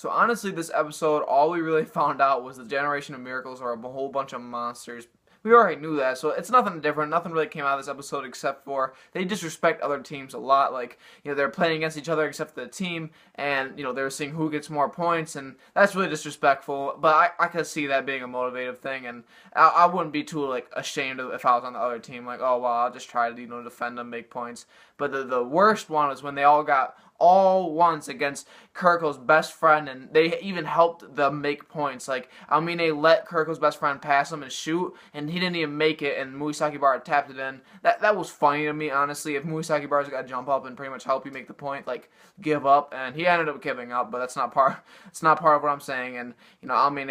So honestly, this episode, all we really found out was the Generation of Miracles are a whole bunch of monsters. We already knew that, so it's nothing different. Nothing really came out of this episode except for they disrespect other teams a lot. Like, they're playing against each other except for the team, and, they're seeing who gets more points, and that's really disrespectful. But I could see that being a motivative thing, and I wouldn't be too, like, ashamed of if I was on the other team. Like, oh, well, I'll just try to, defend them, make points. But the worst one was when they all got all once against Kuroko's best friend, and they even helped them make points. Like, they let Kuroko's best friend pass him and shoot, and he didn't even make it, and Musakibar tapped it in. That was funny to me, honestly. If Musakibar's got to jump up and pretty much help you make the point, like, give up, and he ended up giving up, but that's not part of what I'm saying. And, it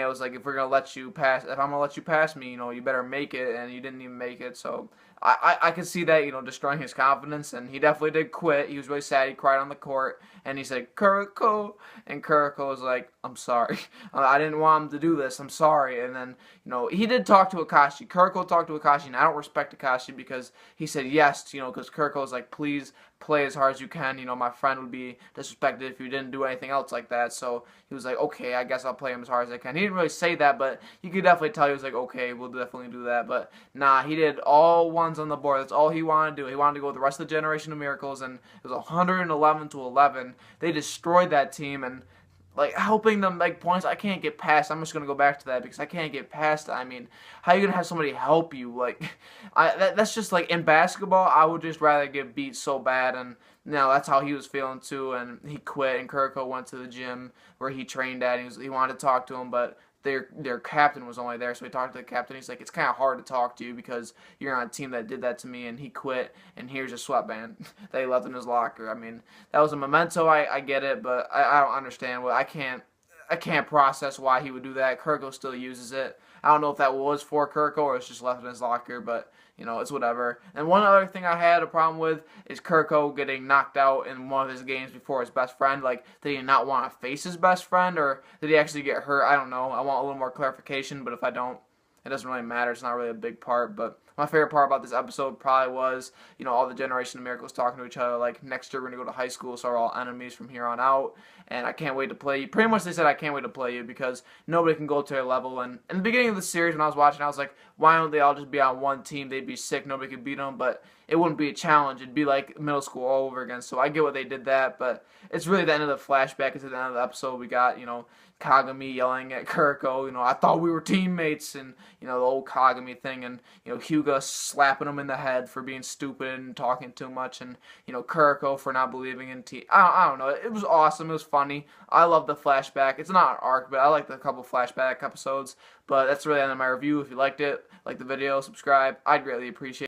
was like, if I'm gonna let you pass me, you better make it, and you didn't even make it, so I could see that, destroying his confidence, and he definitely did quit. He was really sad. He cried on the court, and he said, Kuroko, and Kuroko was like, I'm sorry. I didn't want him to do this. I'm sorry. And then, he did talk to Akashi. Kuroko talked to Akashi, and I don't respect Akashi because he said yes, because Kuroko was like, please play as hard as you can. My friend would be disrespected if you didn't do anything else like that. So he was like, okay, I guess I'll play him as hard as I can. He didn't really say that, but you could definitely tell he was like, okay, we'll definitely do that. But nah, he did all ones on the board. That's all he wanted to do. He wanted to go with the rest of the Generation of Miracles, and it was 111-11. They destroyed that team, and like helping them make points, I can't get past. I'm just gonna go back to that because I can't get past. How are you gonna have somebody help you? Like, that's just like in basketball. I would just rather get beat so bad, and that's how he was feeling too. And he quit, and Kuroko went to the gym where he trained at. And he wanted to talk to him, but their captain was only there, so he talked to the captain. He's like, it's kind of hard to talk to you because you're on a team that did that to me, and he quit, and here's a sweatband that he left in his locker. That was a memento. I get it, but I don't understand. I can't process why he would do that. Kuroko still uses it. I don't know if that was for Kuroko or it's just left in his locker, but it's whatever. And one other thing I had a problem with is Kuroko getting knocked out in one of his games before his best friend. Like, did he not want to face his best friend, or did he actually get hurt? I don't know. I want a little more clarification, but if I don't, it doesn't really matter. It's not really a big part, but my favorite part about this episode probably was, all the Generation of Miracles talking to each other, like, next year we're going to go to high school, so we're all enemies from here on out, and I can't wait to play you. Pretty much they said I can't wait to play you because nobody can go to their level, and in the beginning of the series when I was watching, I was like, why don't they all just be on one team? They'd be sick, nobody could beat them, but it wouldn't be a challenge. It'd be like middle school all over again, so I get what they did that, but it's really the end of the flashback. It's at the end of the episode. We got, Kagami yelling at Kuroko, I thought we were teammates, and, the old Kagami thing, and, Hyuga slapping him in the head for being stupid and talking too much, and, Kuroko for not believing in I don't know. It was awesome. It was funny. I love the flashback. It's not an arc, but I like the couple flashback episodes, but that's really the end of my review. If you liked it, like the video, subscribe. I'd greatly appreciate it.